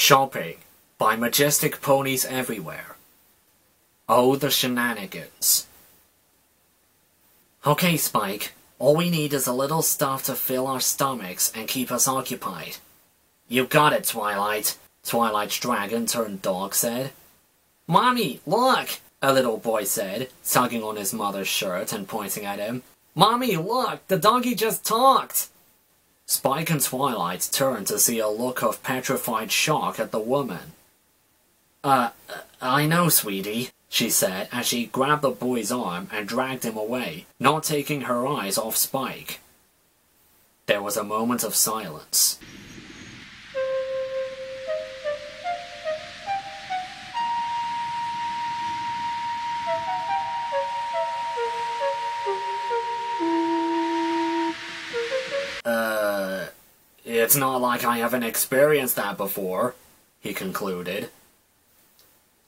Shopping by majestic ponies everywhere. Oh, the shenanigans. Okay, Spike. All we need is a little stuff to fill our stomachs and keep us occupied. You got it, Twilight, Twilight's dragon-turned-dog said. Mommy, look, a little boy said, tugging on his mother's shirt and pointing at him. Mommy, look, the doggy just talked! Spike and Twilight turned to see a look of petrified shock at the woman. I know, sweetie, she said as she grabbed the boy's arm and dragged him away, not taking her eyes off Spike. There was a moment of silence. It's not like I haven't experienced that before, he concluded.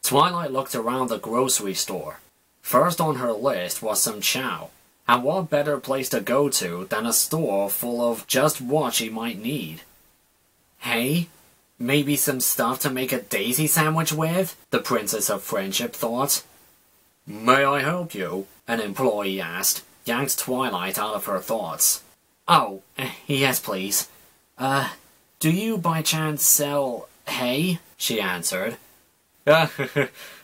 Twilight looked around the grocery store. First on her list was some chow, and what better place to go to than a store full of just what she might need. Hey, maybe some stuff to make a daisy sandwich with, the Princess of Friendship thought. May I help you? An employee asked, yanked Twilight out of her thoughts. Oh, yes please. Do you by chance sell hay? She answered.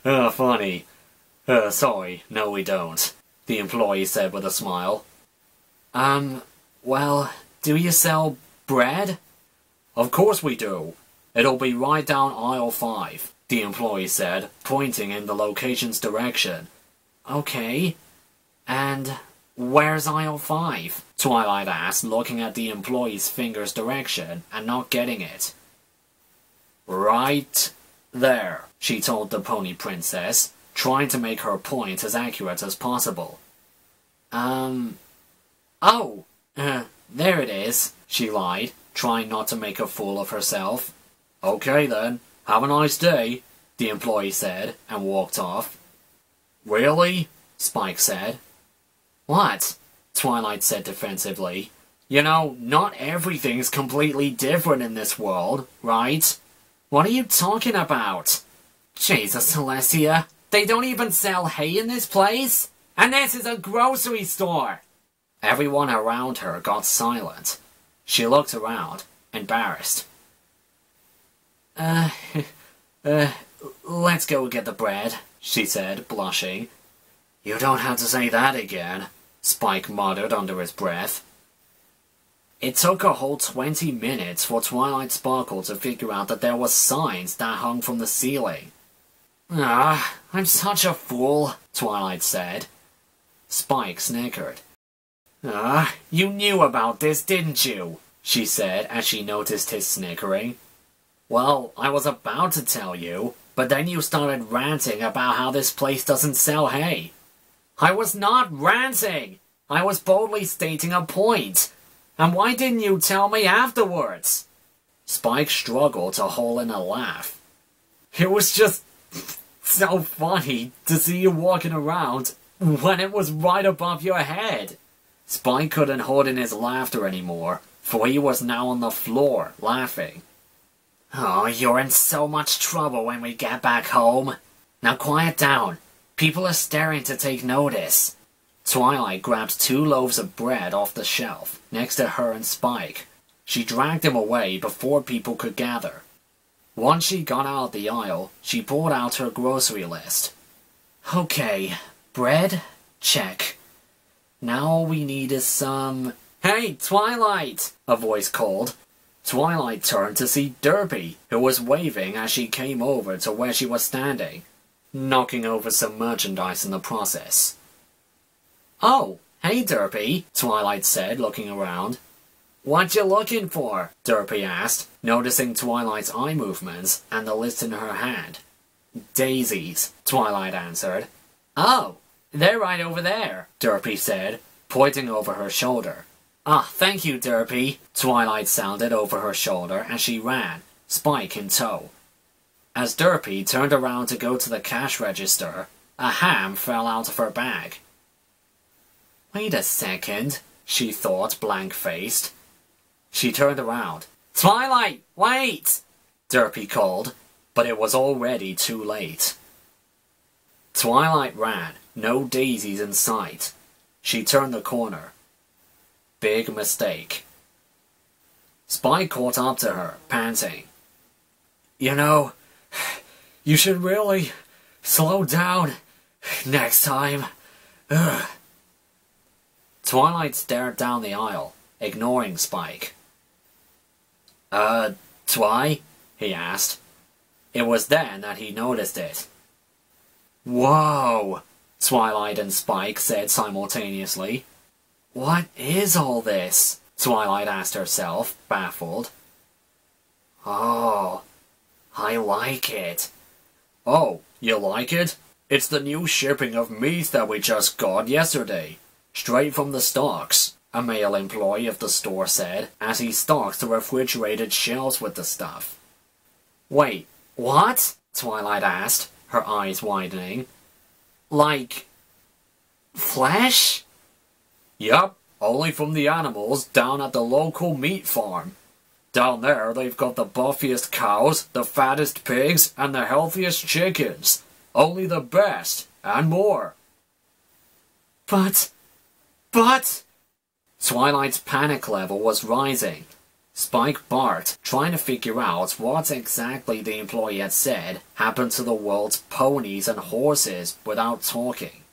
Funny. Sorry, no we don't, the employee said with a smile. Well, do you sell bread? Of course we do. It'll be right down aisle 5, the employee said, pointing in the location's direction. Okay. And where's aisle 5? Twilight asked, looking at the employee's finger's direction and not getting it. Right there, she told the pony princess, trying to make her point as accurate as possible. There it is, she lied, trying not to make a fool of herself. Okay then, have a nice day, the employee said, and walked off. Really? Spike said. What? Twilight said defensively. You know, not everything's completely different in this world, right? What are you talking about? Jesus, Celestia, they don't even sell hay in this place? And this is a grocery store! Everyone around her got silent. She looked around, embarrassed. Let's go get the bread, she said, blushing. You don't have to say that again, Spike muttered under his breath. It took a whole 20 minutes for Twilight Sparkle to figure out that there were signs that hung from the ceiling. I'm such a fool, Twilight said. Spike snickered. You knew about this, didn't you? She said as she noticed his snickering. Well, I was about to tell you, but then you started ranting about how this place doesn't sell hay. I was not ranting! I was boldly stating a point. And why didn't you tell me afterwards? Spike struggled to hold in a laugh. It was just so funny to see you walking around when it was right above your head. Spike couldn't hold in his laughter anymore, for he was now on the floor, laughing. Oh, you're in so much trouble when we get back home. Now quiet down. People are staring to take notice. Twilight grabbed 2 loaves of bread off the shelf, next to her and Spike. She dragged them away before people could gather. Once she got out of the aisle, she pulled out her grocery list. Okay, bread? Check. Now all we need is some... Hey, Twilight! A voice called. Twilight turned to see Derpy, who was waving as she came over to where she was standing, knocking over some merchandise in the process. Oh, hey Derpy, Twilight said, looking around. What you looking for? Derpy asked, noticing Twilight's eye movements and the list in her hand. Daisies, Twilight answered. Oh, they're right over there, Derpy said, pointing over her shoulder. Ah, thank you, Derpy, Twilight sounded over her shoulder as she ran, Spike in tow. As Derpy turned around to go to the cash register, a ham fell out of her bag. Wait a second, she thought, blank-faced. She turned around. Twilight, wait! Derpy called, but it was already too late. Twilight ran, no daisies in sight. She turned the corner. Big mistake. Spike caught up to her, panting. You know, you should really slow down next time. Ugh. Twilight stared down the aisle, ignoring Spike. Twi? He asked. It was then that he noticed it. Whoa! Twilight and Spike said simultaneously. What is all this? Twilight asked herself, baffled. Oh, I like it. Oh, you like it? It's the new shipping of meat that we just got yesterday. Straight from the stocks, a male employee of the store said, as he stocked the refrigerated shelves with the stuff. Wait, what? Twilight asked, her eyes widening. Like... flesh? Yup, only from the animals down at the local meat farm. Down there they've got the buffiest cows, the fattest pigs, and the healthiest chickens. Only the best, and more. But... Twilight's panic level was rising. Spike barked, trying to figure out what exactly the employee had said happened to the world's ponies and horses without talking.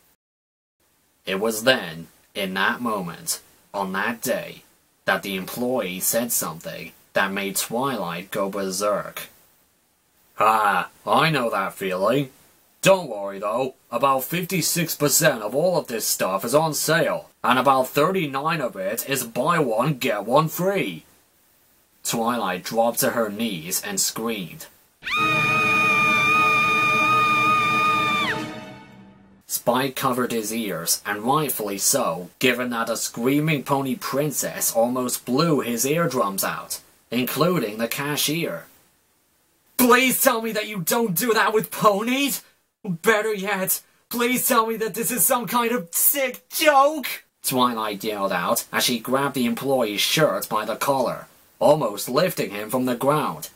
It was then, in that moment, on that day, that the employee said something that made Twilight go berserk. Ah, I know that feeling. Don't worry though, about 56% of all of this stuff is on sale, and about 39% of it is buy one get one free. Twilight dropped to her knees and screamed. Spike covered his ears, and rightfully so, given that a screaming pony princess almost blew his eardrums out, including the cashier. Please tell me that you don't do that with ponies! Better yet, please tell me that this is some kind of sick joke! Twilight yelled out as she grabbed the employee's shirt by the collar, almost lifting him from the ground.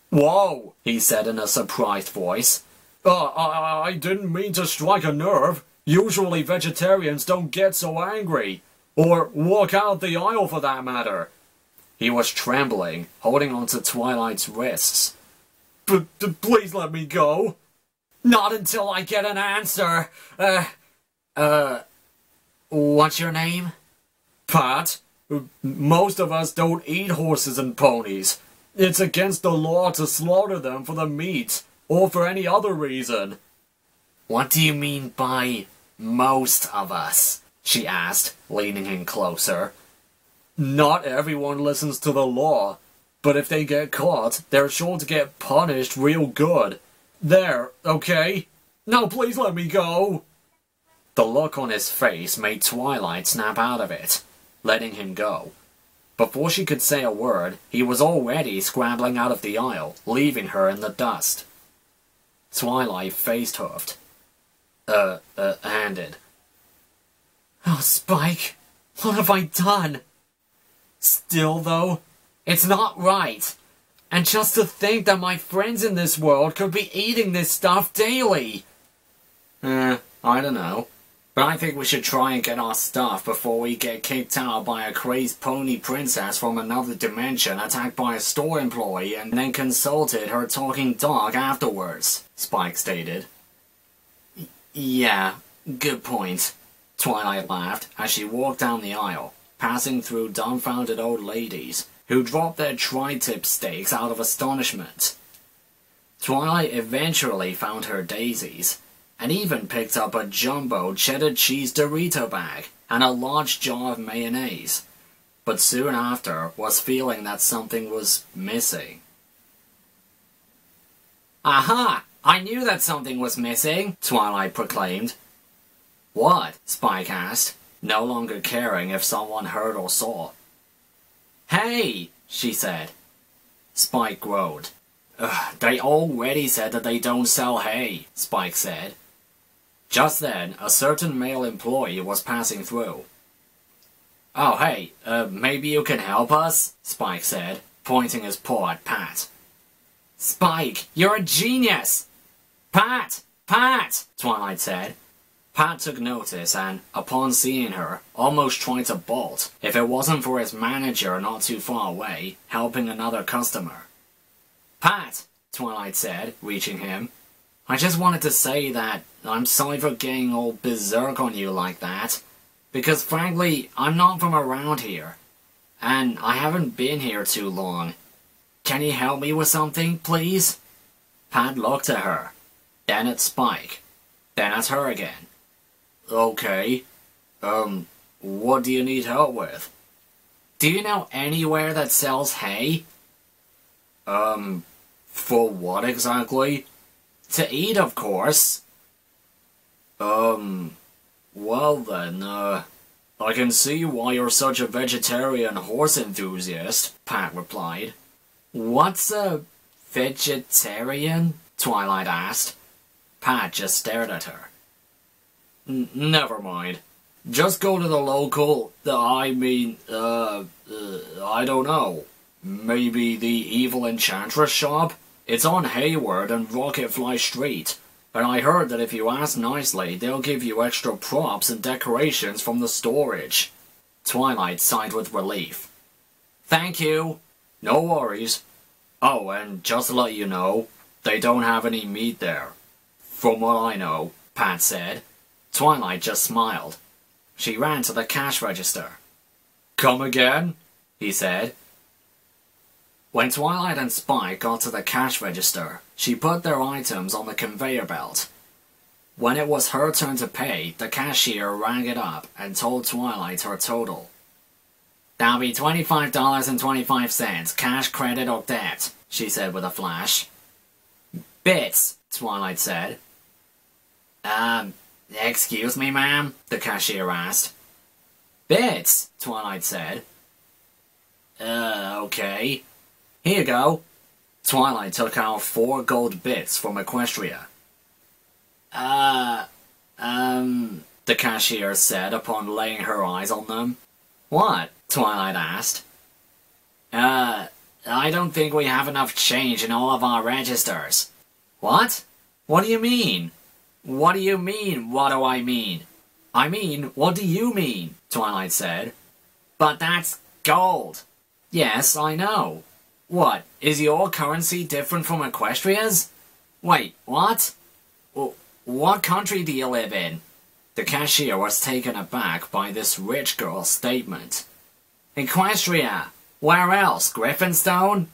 Whoa, he said in a surprised voice. I didn't mean to strike a nerve. Usually vegetarians don't get so angry. Or walk out the aisle for that matter. He was trembling, holding onto Twilight's wrists. Please let me go. Not until I get an answer. What's your name? Pat. Most of us don't eat horses and ponies. It's against the law to slaughter them for the meat, or for any other reason. What do you mean by most of us? She asked, leaning in closer. Not everyone listens to the law, but if they get caught, they're sure to get punished real good. There, okay? Now please let me go! The look on his face made Twilight snap out of it, letting him go. Before she could say a word, he was already scrambling out of the aisle, leaving her in the dust. Twilight face-huffed. Handed. Oh, Spike, what have I done? Still, though, it's not right. And just to think that my friends in this world could be eating this stuff daily. I don't know. But I think we should try and get our stuff before we get kicked out by a crazed pony princess from another dimension attacked by a store employee and then consulted her talking dog afterwards, Spike stated. Yeah, good point. Twilight laughed as she walked down the aisle, passing through dumbfounded old ladies who dropped their tri-tip steaks out of astonishment. Twilight eventually found her daisies, and even picked up a jumbo cheddar cheese Dorito bag and a large jar of mayonnaise, but soon after was feeling that something was missing. Aha! I knew that something was missing, Twilight proclaimed. What? Spike asked, no longer caring if someone heard or saw. Hey! She said. Spike groaned. They already said that they don't sell hay, Spike said. Just then, a certain male employee was passing through. Oh hey, maybe you can help us? Spike said, pointing his paw at Pat. Spike, you're a genius! Pat! Pat! Twilight said. Pat took notice and, upon seeing her, almost tried to bolt if it wasn't for his manager not too far away, helping another customer. Pat! Twilight said, reaching him. I just wanted to say that I'm sorry for getting all berserk on you like that, because frankly, I'm not from around here, and I haven't been here too long. Can you help me with something, please? Pat looked at her, then at Spike, then at her again. Okay, what do you need help with? Do you know anywhere that sells hay? For what exactly? To eat, of course. Well then, I can see why you're such a vegetarian horse enthusiast, Pat replied. What's a vegetarian? Twilight asked. Pat just stared at her. Never mind. Just go to the local, I don't know. Maybe the Evil Enchantress shop? It's on Hayward and Rocketfly Street. And I heard that if you ask nicely, they'll give you extra props and decorations from the storage. Twilight sighed with relief. Thank you. No worries. Oh, and just to let you know, they don't have any meat there. From what I know, Pat said. Twilight just smiled. She ran to the cash register. Come again? He said. When Twilight and Spike got to the cash register, she put their items on the conveyor belt. When it was her turn to pay, the cashier rang it up and told Twilight her total. That'll be $25.25, cash, credit, or debt, she said with a flash. Bits, Twilight said. Excuse me, ma'am? The cashier asked. Bits, Twilight said. Okay. Here you go. Twilight took out 4 gold bits from Equestria. The cashier said upon laying her eyes on them. What? Twilight asked. I don't think we have enough change in all of our registers. What? What do you mean? What do you mean, what do I mean? I mean, what do you mean? Twilight said. But that's gold. Yes, I know. What, is your currency different from Equestria's? Wait, what? What country do you live in? The cashier was taken aback by this rich girl's statement. Equestria! Where else, Griffinstone?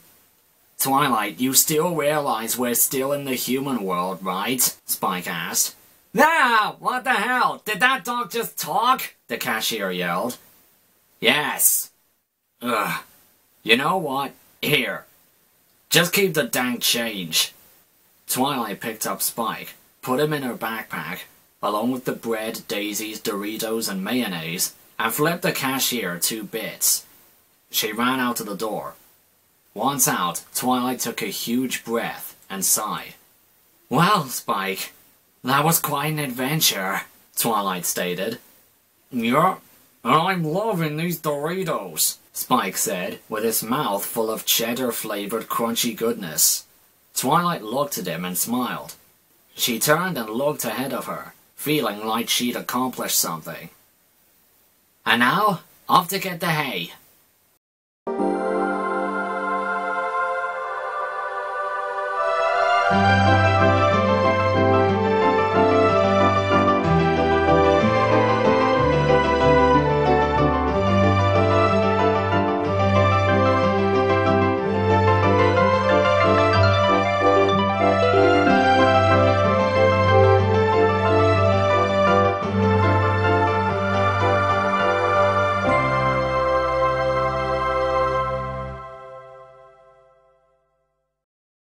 Twilight, you still realize we're still in the human world, right? Spike asked. Ah! What the hell? Did that dog just talk? The cashier yelled. Yes. Ugh. You know what? Here. Just keep the dang change. Twilight picked up Spike, put him in her backpack, along with the bread, daisies, Doritos, and mayonnaise, and flipped the cashier 2 bits. She ran out of the door. Once out, Twilight took a huge breath and sighed. Well, Spike, that was quite an adventure, Twilight stated. Yeah, and I'm loving these Doritos, Spike said, with his mouth full of cheddar-flavored crunchy goodness. Twilight looked at him and smiled. She turned and looked ahead of her, feeling like she'd accomplished something. And now, off to get the hay.